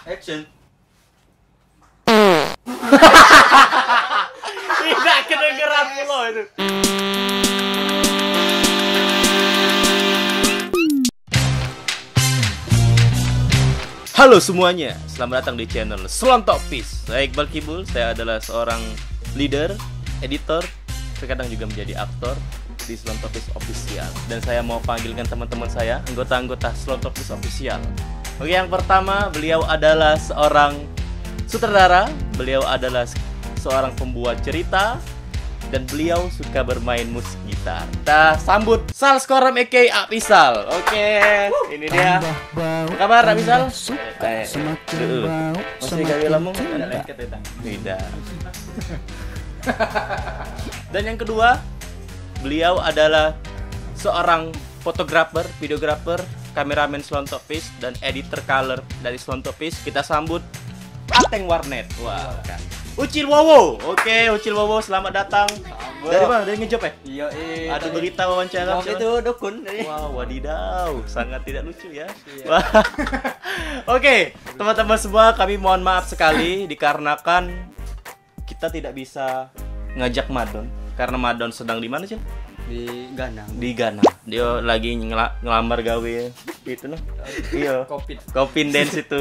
Action. Tidak kedengeran lo itu. Halo semuanya, selamat datang di channel Slontokpiece. Saya Iqbal Kibul, saya adalah seorang leader, editor, terkadang juga menjadi aktor di Slontokpiece Official. Dan saya mau panggilkan teman-teman saya, anggota-anggota Slontokpiece Official. Oke, yang pertama, beliau adalah seorang sutradara, beliau adalah seorang pembuat cerita, dan beliau suka bermain musik gitar. Kita sambut Sal Skoram aka Apisal. Oke, ini dia. Apa kabar Apisal? Masih gawe lamung? Ada lengket ya, Tang? Tidak. Dan yang kedua, beliau adalah seorang fotografer, videografer, kameramen Slontokpiece dan editor color dari Slontokpiece. Kita sambut Ateng Warnet. Wah, kan. Ucil Wowo. Oke, Ucil Wowo, selamat datang. Dari mana? Dari Ngejob ya? Iya, Ada berita wawancara. Waktu itu dukun. Wow, wadidaw, sangat tidak lucu ya. Iya. Oke, teman-teman semua, kami mohon maaf sekali dikarenakan kita tidak bisa ngajak Madon karena Madon sedang di mana sih? Di Ganang. Di Ghana. Dia lagi ngelamar gawe itu noh. Iya. Kopin dance itu.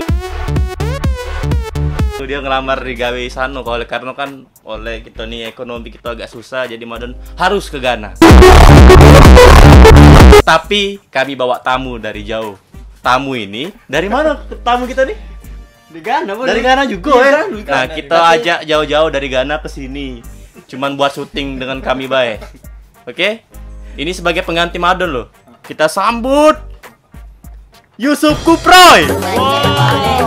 Dia ngelamar di gawe sana karena kan oleh kita nih ekonomi kita agak susah, jadi Madon harus ke Ghana. Tapi kami bawa tamu dari jauh. Tamu ini dari mana tamu kita nih? Di Ghana, Dari Ghana juga ya. ya. Nah, kita ajak jauh-jauh dari Ghana ke sini. Cuman buat syuting dengan kami bae. Oke? Ini sebagai pengganti Madon loh. Kita sambut Yusuf Kuproy. Wow.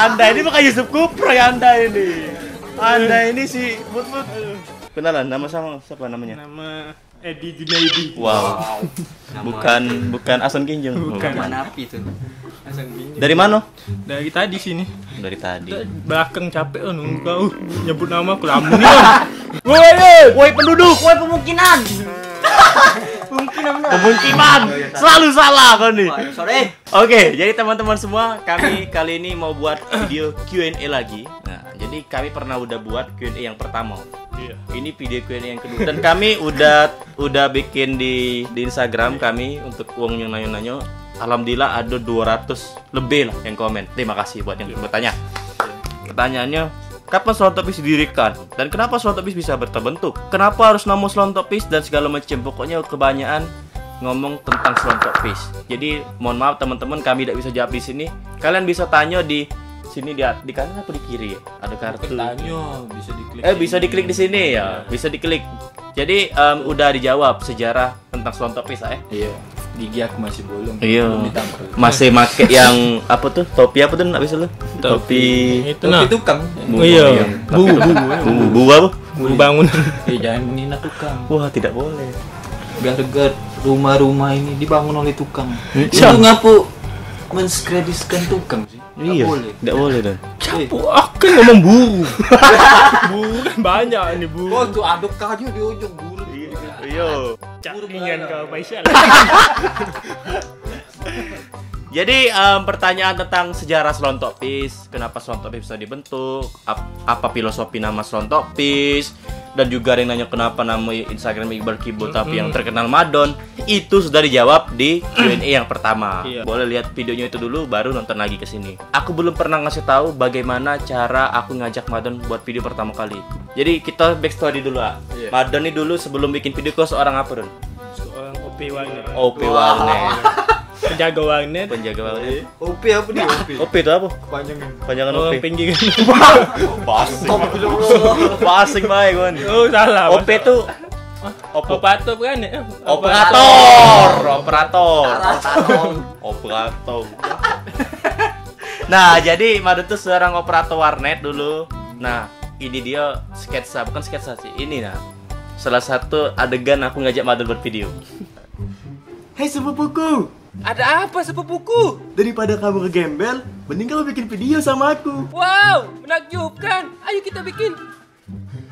Anda ini bukan Yusuf Kuproy, Anda ini. Anda ini si Mut. Kenalan, nama sama siapa namanya? Nama Edi Junaidi. Wow. Bukan Ason Kinjung. Bukan api itu. Dari mana? Dari tadi sini. Dari tadi. Belakang capek oh nunggu kau nyebut nama aku lamun nih. Woi penduduk, Woi pemukiman. pemukiman. Selalu salah kau nih. Sorry. Oke, jadi teman-teman semua, kami kali ini mau buat video Q&A lagi. Nah, jadi kami pernah udah buat Q&A yang pertama. Iya. Ini video Q&A yang kedua. Dan kami udah bikin di Instagram kami untuk uang yang nanya-nanya. Alhamdulillah ada 200 lebih lah yang komen. Terima kasih buat yang bertanya. Pertanyaannya, kapan Slontokpiece didirikan? Dan kenapa Slontokpiece bisa terbentuk? Kenapa harus nama Slontokpiece dan segala macam? Pokoknya kebanyakan ngomong tentang Slontokpiece. Jadi mohon maaf teman-teman, kami tidak bisa jawab di sini. Kalian bisa tanya di sini di kanan apa di kiri ya? Ada kartu. Tanya bisa diklik. Bisa diklik di sini ya. Bisa diklik. Jadi udah dijawab sejarah tentang Slontokpiece Iya. Gigi aku masih belum. Iya. Belum ditampil. Masih make yang apa tuh? Topi apa tuh? Enggak bisa lu? Topi Itu nah. tukang. Iya. Bu apa? Bu bangun. Jangan nina tukang. Wah, tidak boleh. Biar dekat rumah-rumah ini dibangun oleh tukang. Siapa? Itu ngapu menskreditkan tukang sih. Iya. Tidak boleh dan. Aku ngomong buru. Buru kan banyak nih buru. Oh, itu aduk kayu di ujung buru. Iya. Cakingan kau Faisal. Jadi pertanyaan tentang sejarah Slontokpiece, kenapa Slontokpiece bisa dibentuk, apa filosofi nama Slontokpiece, dan juga ada yang nanya kenapa nama Instagram Iqbal Kibul tapi yang terkenal Madon, itu sudah dijawab di Q&A yang pertama. Iya. Boleh lihat videonya itu dulu baru nonton lagi ke sini. Aku belum pernah ngasih tahu bagaimana cara aku ngajak Madon buat video pertama kali. Jadi kita backstory dulu ah. Iya. Madon ini dulu sebelum bikin video kau seorang apa Don? Seorang OP warnet. OP warnet. Penjaga warnet. Penjaga warnet. OP apa nih OP? OP itu apa? Panjangan OP. Orang pinggir. Basing bae kon. Oh salah. OP itu Operator kan ya? Operator. Nah, jadi Madon tuh seorang operator warnet dulu. Nah, ini dia sketsa, bukan sketsa sih. Ini nah. Salah satu adegan aku ngajak Madon buat video. Hei sepupuku, Ada apa sepupuku? daripada kamu ngegembel, mending kamu bikin video sama aku. Wow, menakjubkan. Ayo kita bikin.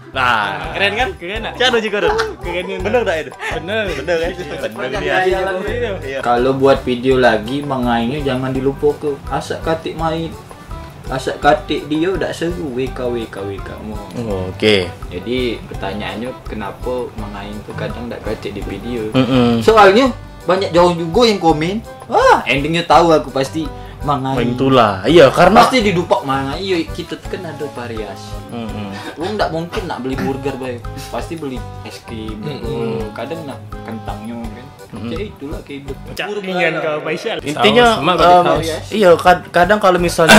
Nah, keren kan? Keren nak? Cano juga dong. Keren yang Bener dah itu. bener. Bener kan? Bener dia. Iya. Kalau buat video lagi mengaingnya jangan dilupa ke asak katik main. Asak katik dia udah seru WK kamu. Oke. Jadi pertanyaannya kenapa mengaing tuh kadang tak katik di video. Mm-mm. Soalnya banyak jauh juga yang komen. Wah, endingnya tahu aku pasti Main mengaing. itulah. Iya, karena Pasti didupak mana. Iya, kita tuh kan ada variasi. Mm-mm. Lu nggak mungkin nak beli burger baik. Pasti beli es krim. Kadang nak kentangnya kan. Ya itulah kehidup. Cakingan kau Faisal. Intinya Sama berarti saus. iya kadang kalau misalnya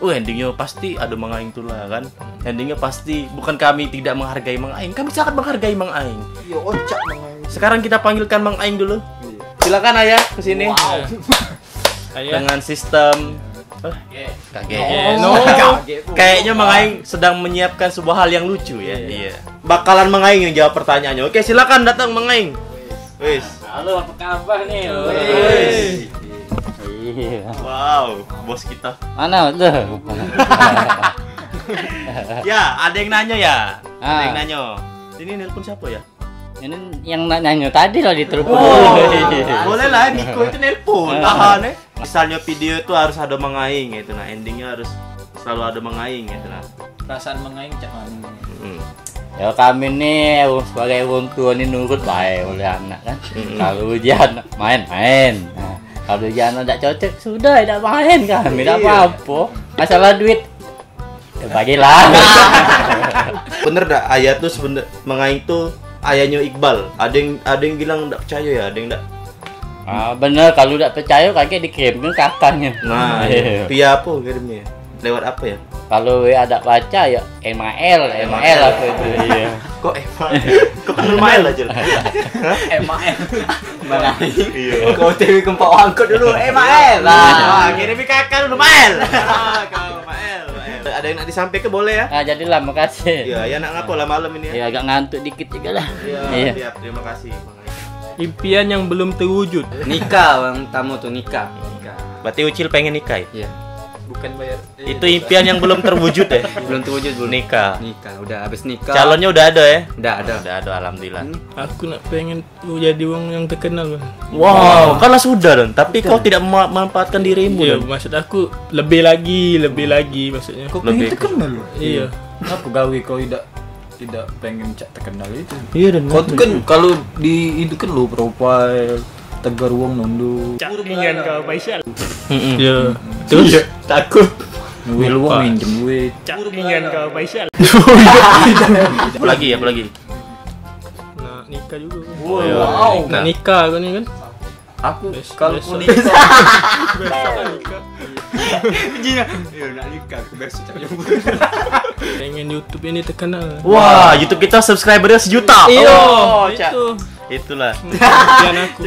endingnya pasti ada Mang Aing tuh lah kan. Endingnya pasti bukan kami tidak menghargai Mang Aing, kami sangat menghargai Mang Aing. Iya, oncak mengaing. Sekarang kita panggilkan Mang Aing dulu. Silakan Ayah ke sini. Wow. Ayo. Dengan sistem kaget. No. Kayaknya Mang Aing sedang menyiapkan sebuah hal yang lucu ya. Iya. Bakalan Mang Aing yang jawab pertanyaannya. Oke, silakan datang Mang Aing. Wis. Halo, apa kabar nih? Wis. Iya. Wow, bos kita. Mana tuh? Ya, ada yang nanya ya. Ada Ah. yang nanya. Ini nelpon siapa ya? Ini yang nanya tadi loh di telepon. Boleh lah, Miko itu nelpon. Tahan ya. Misalnya video itu harus ada Mang Aing gitu. Nah, endingnya harus selalu ada Mang Aing gitu. Nah. Perasaan mengaing cak mana? Ya kami nih sebagai orang tua nih nurut baik oleh anak kan. Kalau ujian main-main. Nah, kalau ujian tidak cocok sudah tidak main kami tidak apa-apa. Masalah duit ya bagilah. Bener dah, ayah tuh sebenernya Mang Aing tuh ayahnya Iqbal. Ada yang bilang enggak percaya ya, ada yang enggak. Bener kalau tidak percaya kakek dikirimkan kakaknya. Nah, Iya. via apa kirimnya? Lewat apa ya? Kalau ada baca ya email apa itu. Iya. Kok Kok kenal Mael aja. MAL. Mengaing. Iya. Kau TV ke Pak Angkot dulu. MAL. Nah, kirimi kakak dulu Mael. Kau Mael. Ada yang nak disampaikan boleh ya? Nah, jadilah makasih. Iya, ya nak ngapa lah malam ini ya? Ya agak ngantuk dikit juga lah. Iya, siap. Terima kasih, Mang Aing. Impian yang belum terwujud. Nikah bang tamu tuh nikah. Berarti Ucil pengen nikah ya? Iya. Bukan bayar. Itu impian yang belum terwujud ya? Belum terwujud belum. Nikah. Nikah. Udah habis nikah. Calonnya udah ada ya? Udah ada. Udah ada, alhamdulillah. Aku nak pengen jadi orang yang terkenal, Bang. Wow, kan lah sudah Don. Tapi kau tidak memanfaatkan dirimu Iya, Don. maksud aku lebih lagi maksudnya. Kau Lebih pengen terkenal loh. Iya. Apa gawe kau tidak pengen cak terkenal itu? Iya Don. Kau tuh kan kalau di itu kan lo profile tegar uang nundu. Cakingan kau Faisal. Mm-mm. Iya. Terus Takut. Duit lu minjem duit. cakingan kau Faisal. Apa lagi? Nah, nikah juga. Wow. Nak nikah aku nih kan. Aku Besok- kalau besok. kuliah Besok kan nikah. iya nak nikah aku besok cak Pengen YouTube ini terkenal. Wah, YouTube kita subscribernya 1 juta. Iya, Cak. itu. Itulah. Impian aku.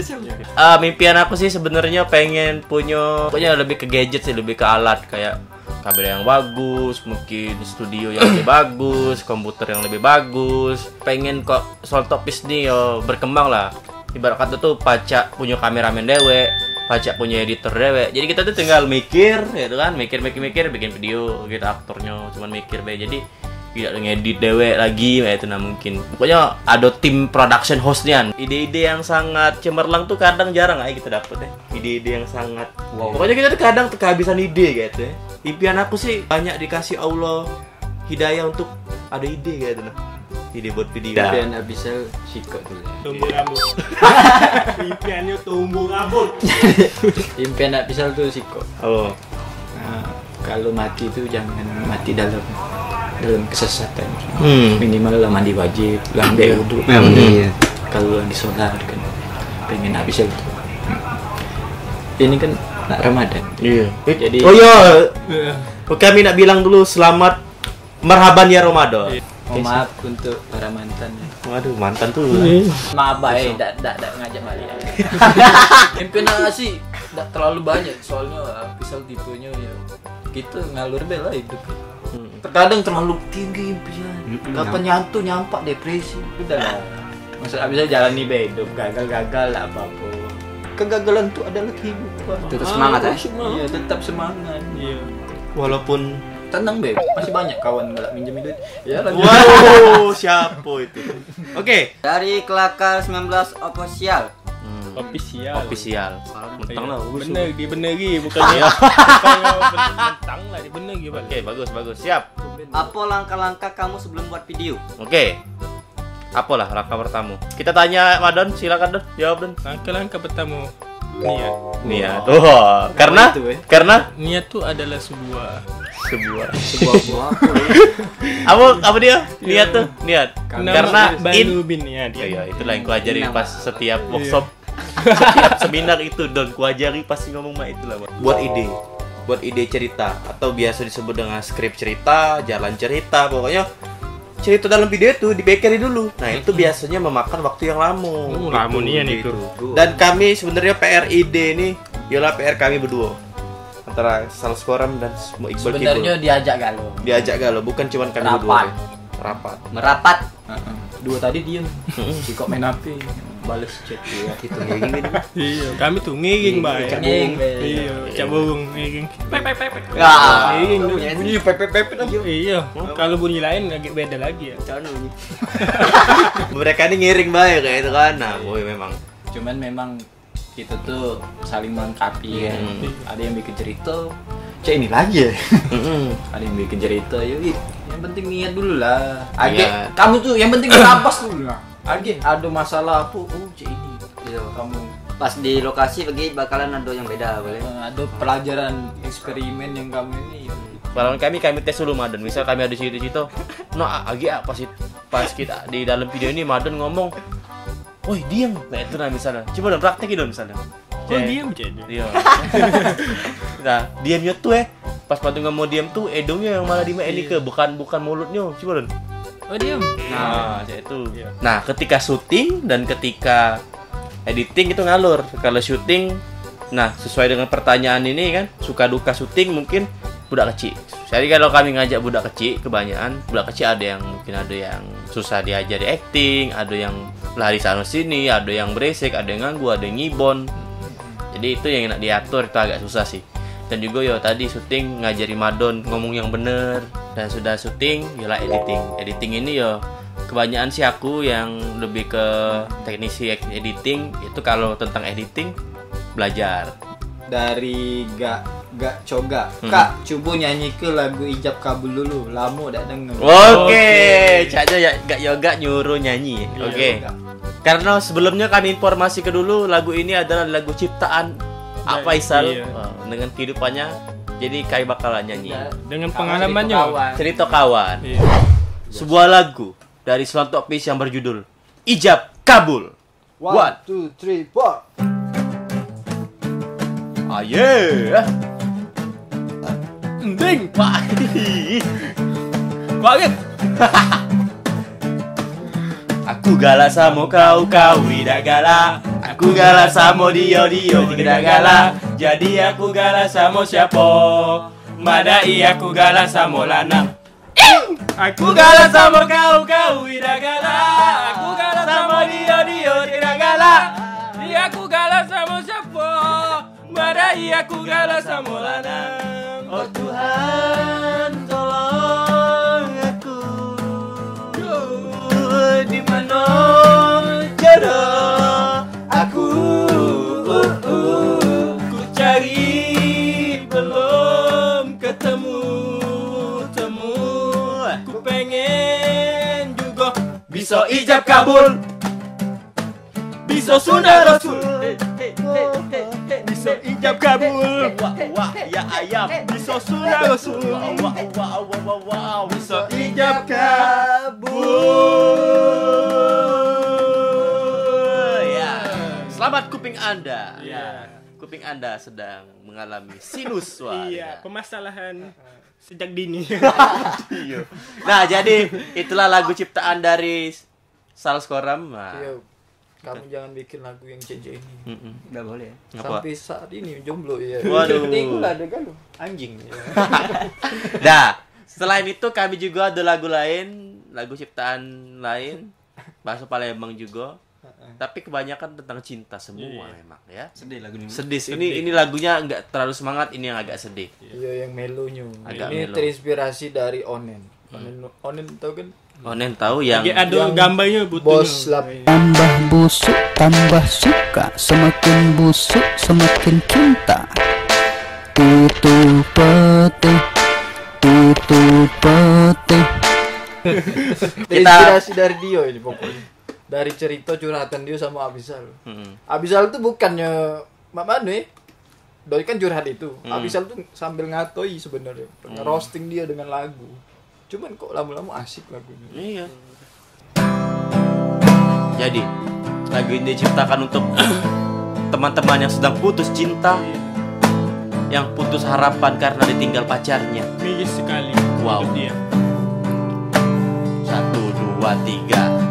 Mimpian aku sih sebenarnya pengen punya lebih ke gadget sih, lebih ke alat kayak kamera yang bagus, mungkin studio yang lebih bagus, komputer yang lebih bagus. Pengen kok Soltopis nih yo berkembang lah. Ibarat kata tuh pacak punya kameramen dewe, pacak punya editor dewe. Jadi kita tuh tinggal mikir, gitu kan, mikir bikin video, gitu aktornya cuman mikir be. Jadi tidak ngedit dewe lagi, ya itu nah mungkin. Pokoknya ada tim production hostnya. Ide-ide yang sangat cemerlang tuh kadang jarang aja kita dapet ya. Ide-ide yang sangat wow. Pokoknya kita tuh kadang kehabisan ide gitu ya. Impian aku sih banyak dikasih Allah hidayah untuk ada ide gitu nah. Ide buat video. biar nak bisa sikot dulu. Tumbuh rambut. Impiannya tumbuh rambut. Impian nak bisa tuh sikot. Oh. Nah, kalau mati itu jangan mati dalam kesesatan. Minimal lah mandi wajib, lah ambil wudhu. Kalau di sholat kan pengen habis itu. Ini kan nak Ramadan. Iya. Jadi Oh iya. Kami nak bilang dulu selamat marhaban ya Ramadan. maaf untuk para mantan. Waduh, mantan tuh. Maaf baik, tidak ngajak balik. Impian nak sih tidak terlalu banyak, soalnya pisau tipenya ya kita ngalur bela hidup. Terkadang terlalu tinggi impian. Kapan nyampak depresi. Udah lah. Maksudnya bisa jalani be hidup, gagal lah apa-apa. Kegagalan itu adalah kehidupan. Tetap semangat ya? Iya, tetap semangat. Iya. Walaupun tenang Beb, masih banyak kawan nggak minjem duit. Ya lanjut. Wow, siapa itu? Oke. Dari Kelakar 19 official. Official. Mentang lah. Bener bukannya mentang lah, dia bener gitu. Oke, bagus. Siap. Apa langkah-langkah kamu sebelum buat video? Oke. Apalah langkah pertama? Kita tanya Madon, silakan Don, jawab Don. Langkah pertama Niat. Oh, karena niat tuh adalah sebuah apa dia? Niat tuh, niat. Karena baru bin ya dia. Ya, itulah yang kuajari pas setiap workshop, setiap seminar itu Don kuajari pasti ngomong mah itulah. Buat ide cerita atau biasa disebut dengan skrip cerita, jalan cerita, pokoknya cerita dalam video itu dibekeri dulu. Nah, itu biasanya memakan waktu yang lama. Lama nih itu. Dan kami sebenarnya PR ide ini ialah PR kami berdua. Antara Sales Koram dan Iqbal Kibul. Sebenarnya diajak galau, bukan cuma kami Rapat. berdua. Rapat. Merapat. Dua tadi diem. Si kok main HP, bales chat ya gitu ngeging. Iya, kami tuh ngeging bae. Ngeging. Iya, cabung ngeging. Ngeging lu bunyi pep Iya, kalau bunyi lain agak beda lagi ya. Mereka ini ngiring bae kayak itu kan. Nah, boy memang. Cuman memang kita tuh saling melengkapi kan. Ada yang bikin cerita, ini lagi ya. Ada yang bikin cerita, yuk. Yang penting niat dulu lah. Kamu tuh yang penting napas dulu lah. Ada masalah apa? Ini. Iya. Kamu Pas di lokasi bakalan ada yang beda boleh. ada pelajaran eksperimen yang kamu ini. Kalau kami tes dulu Madon. Misal kami ada di situ. No, pas kita di dalam video ini Madon ngomong, "Woi, diam." Nah, itu nah misalnya. Coba dong praktekin dong misalnya. Diam jadi. Iya. Nah, diamnya tuh pas Madon ngomong diam tuh edongnya yang malah dimainin ke bukan mulutnya. Coba dong. Oh, diam. Nah, itu. Nah, ketika syuting dan ketika editing itu ngalur. Kalau syuting, nah sesuai dengan pertanyaan ini kan, suka duka syuting mungkin budak kecil. Jadi kalau kami ngajak budak kecil, kebanyakan budak kecil ada yang susah diajari acting, ada yang lari sana sini, ada yang beresek, ada yang nganggu, ada yang ngibon. Jadi itu yang enak diatur, itu agak susah sih. Dan juga ya tadi syuting ngajari Madon ngomong yang bener, dan sudah syuting yalah editing. Editing ini ya kebanyakan sih aku yang lebih ke teknisi editing. Itu kalau tentang editing belajar Dari gak coga. Kak, coba nyanyi ke lagu Ijab Kabul dulu. Lama dak denger. Oke, Caknya ya gak yoga nyuruh nyanyi. Oke. Karena sebelumnya kami informasi ke dulu lagu ini adalah lagu ciptaan Ak Faisal. Iya. Dengan kehidupannya. Jadi Kai bakalan nyanyi. Dengan pengalamannya. Cerita kawan. Iya. Sebuah lagu dari Selontok Peace yang berjudul Ijab Kabul. 1, 2, 3, 4. Aye. Ending. Wah. Banget. Aku galak sama kau tidak galak. Aku galak sama dia tidak galak. Jadi aku galak sama siapa? Madai aku galak sama Lana. Aku galak sama kau tidak galak. Aku galak sama dia tidak galak. Dia aku galak sama siapa? Madai aku galak sama Lana. Oh Tuhan, tolong aku. Di mana jodoh aku? Ku cari belum ketemu. Ku pengen juga bisa ijab kabul, bisa sunah rasul, bisa ijab kabul, Wah, ya ayam. bisa sunah rasul, Wow. bisa ijab kabul. Ya. Selamat kuping Anda. Ya. Kuping Anda sedang mengalami sinus suara. Iya, permasalahan sejak dini. Nah, jadi itulah lagu ciptaan dari Sales Koram. Nah, Yo, kamu jangan bikin lagu yang JJ ini. Enggak boleh. Apa? Sampai saat ini jomblo ya. Waduh. Tinggal ada galau. Anjing. Nah, selain itu kami juga ada lagu lain, lagu ciptaan lain, bahasa Palembang juga. Tapi kebanyakan tentang cinta semua memang ya. Sedih lagu ini. Sedih. Ini lagunya nggak terlalu semangat, ini yang agak sedih. Iya, yang melonya. Agak Ini melo. terinspirasi dari Onen. Onen tahu kan? Onen tahu yang Lagi ada yang gambarnya Bos lap. Tambah busuk, tambah suka, semakin busuk, semakin cinta. Tutu peti, tutu peti. Terinspirasi dari Dio ini pokoknya. Dari cerita curhatan dia sama Abisal. Abisal tuh bukannya mana Doi kan curhat itu. Abisal tuh sambil ngatoi sebenarnya, roasting dia dengan lagu. Cuman kok lama-lama asik lagunya. Iya. Jadi lagu ini diciptakan untuk teman-teman yang sedang putus cinta, yang putus harapan karena ditinggal pacarnya. miris sekali Wow. untuk dia. 1, 2, 3.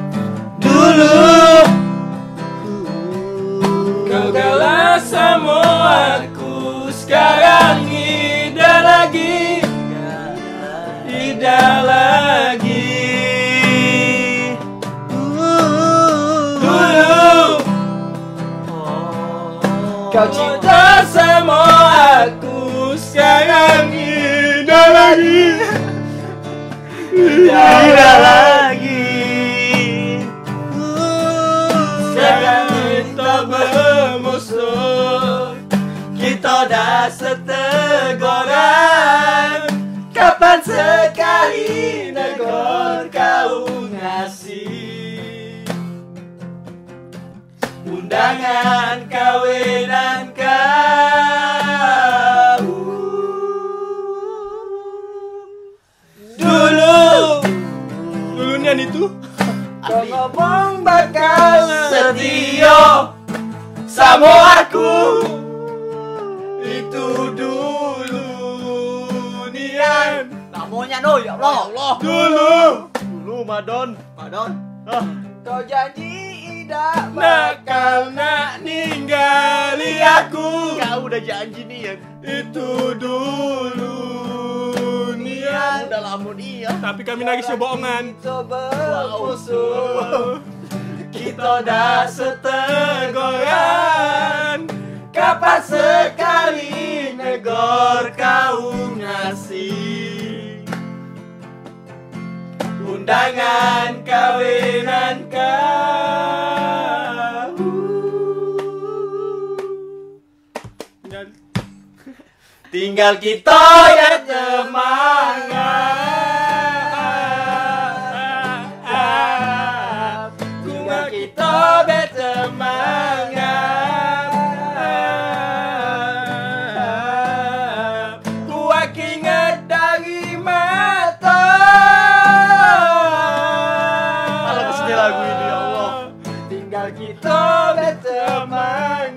Kau galau sama aku, sekarang tidak lagi, tidak lagi. Dulu kau cinta sama aku, sekarang tidak lagi, tidak lagi. Sekarang kita bermusuh, kita dah seteguran. Kapan sekali negor kau ngasih undangan kawinan kau. Dulu nian itu kau ngomong bakal setia sama aku, itu dulu nian. Namanya no, ya Allah. Dulu Madon. Kau janji tidak Nakal nak ninggali aku, Kau udah janji nih ya. itu dulu nian. Udah lama dia. Tapi kami lagi sebohongan. coba Kita dah seteguran. Kapan sekali negor kau ngasih undangan kawinan kau. Tinggal kita yang semangat, tinggal kita bersemangat. Kuak ingat dari mata. Malah kesedih lagu ini, ya Allah. Tinggal kita bersemangat.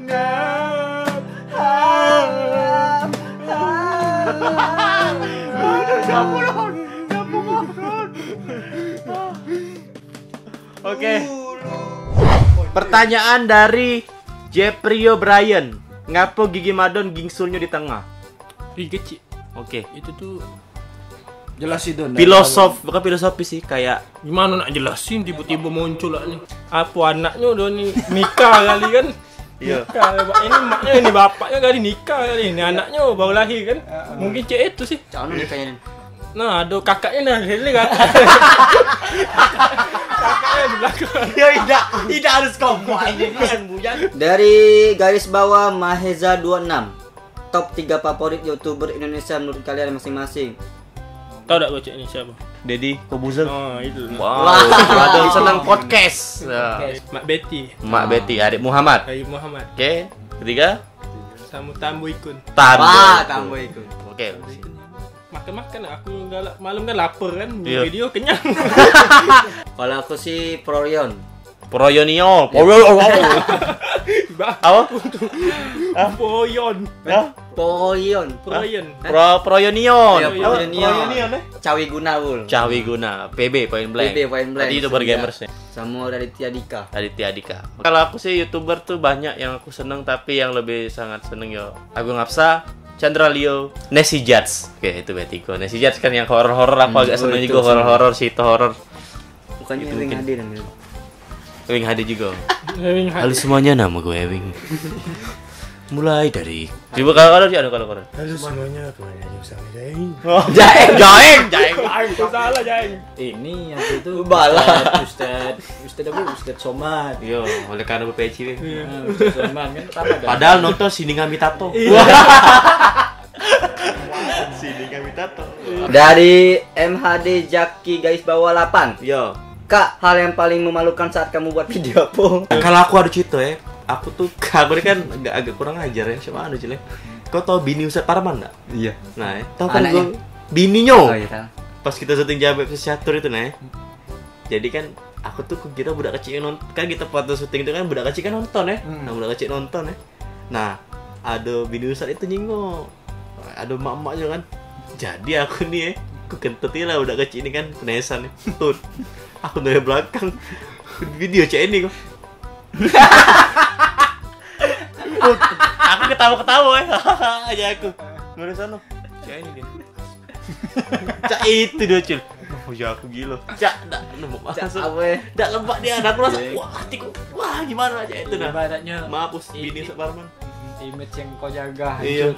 Oke. Pertanyaan dari Jeffrey O'Brien. Ngapo gigi Madon gingsulnya di tengah? Ih kecil. Oke. Itu tuh jelasin dong. Bukan filosofi sih, kayak gimana nak jelasin tiba-tiba muncul lah nih. Apa anaknya udah nih nikah kali kan? Iya. Nikah. Ini maknya ini bapaknya kali nikah kali. Ini anaknya baru lahir kan? Mungkin cek itu sih. Jangan nikahnya. Nah, ada kakaknya nah, ini kakak. Kakaknya di belakang. ya tidak harus ngomong ini kan Bujan. Dari garis bawah Maheza 26. Top 3 favorit YouTuber Indonesia menurut kalian masing-masing. Tahu tak gocek ini siapa? Dedi Kobuzer. Oh, itu. Wow, Madon senang podcast. Nah. Mak Betty. Mak Betty, adik Muhammad. Dari Muhammad. Oke, ketiga Sama Tambu Ikun. Tambah ikut. Oke. Makan-makan aku malam kan lapar kan. Iya. Video kenyang. Kalau aku sih Prorion. Proyonio. Apa tuh? Poyon. Prorion. Poyon. Proyonion. Ya, Prorion. eh? Cawi Gunawul. Cawi Guna, PB Point Blank. PB Point Blank. Tadi YouTuber Iya. gamers ya. Sama dari Tiadika. Aditya Dika. Kalau aku sih YouTuber tuh banyak yang aku seneng, tapi yang lebih sangat seneng yo Agung Hapsa, Chandra Leo, Nessie Judge. Oke, itu Betiko. Nessie Judge kan yang horor-horor, aku agak seneng itu juga horor-horor, cerita horor. Bukannya Itu yang mungkin. hadir gitu. Ewing HD juga. Ewing Halo semuanya, nama gue Ewing. Mulai dari coba kalau sih ada kalau. Halo semuanya, kemana aja sama Jaing. Jaeng. Salah Jaing. Ini yang itu Bala. Ustad Somad. Yo, oleh karena BPC. Ustad Somad kan apa kan? Padahal nonton Sini Kami Tato. Sini Kami Tato. Dari MHD Jaki garis bawah 8. Yo, Kak, hal yang paling memalukan saat kamu buat video apa? kalau aku ada cerita ya, aku tuh kabar kan agak kurang ajar ya, siapa ada cile. Kau tau bini Ustadz Parman enggak? Iya. Nah, tau kan Anaknya? gue bininya. Oh iya tahu. Pas kita syuting Jabeb Sesiatur itu nah. Jadi kan aku tuh kira budak kecil yang nonton, kan kita foto syuting itu kan budak kecil kan nonton ya. Nah, budak kecil nonton ya. Nah, ada bini Ustadz itu nyinggung. Ada mak-mak juga kan. Jadi aku nih ya, aku kentetin lah budak kecil ini kan penesan nih. Tuh. Aku dari belakang video cek ini kok. Aku ketawa-ketawa ya. Aja aku. Dari sana. Cek ini dia. Cak itu dia cil. Oh ya aku gila. Cak dak nemu masuk. Dak lembak dia anak rasa. Wah, hatiku. Wah, gimana aja itu nah. Ibaratnya Mampus bini Parman. image yang kau jaga. Iya.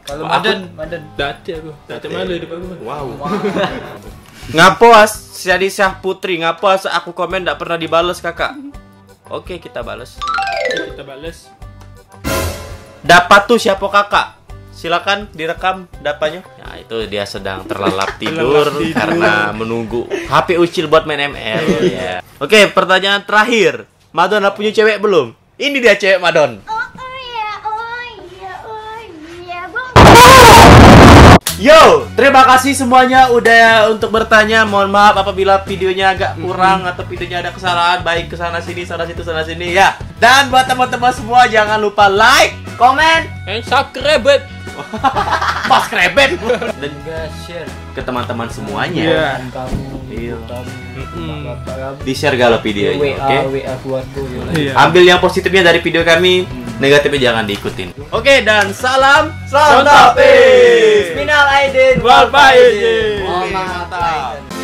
Kalau Aku- Madan Dati aku. Dati malu di depan gua. Wow. Ngapo as jadi Syah Putri, ngapo as aku komen ndak pernah dibales kakak. Oke, kita balas. Kita balas. Dapat tuh siapa kakak? Silakan direkam dapanya. Nah, itu dia sedang terlelap tidur karena menunggu HP Ucil buat main ML ya. Oke, pertanyaan terakhir. Madonna punya cewek belum? Ini dia cewek Madon. Yo, terima kasih semuanya udah untuk bertanya. Mohon maaf apabila videonya agak kurang atau videonya ada kesalahan baik ke sana sini ya. Dan buat teman-teman semua jangan lupa like, komen, Subscribe. subscribe dan juga share ke teman-teman semuanya. Iya. dan kamu, Iya. kamu, bapak kamu, Di-share galau videonya, oke? WA keluarga ya. Iya. Ambil yang positifnya dari video kami, negatifnya jangan diikutin. Oke, dan salam Sontopis. Minal aidin Wal faizin. Mohon maaf.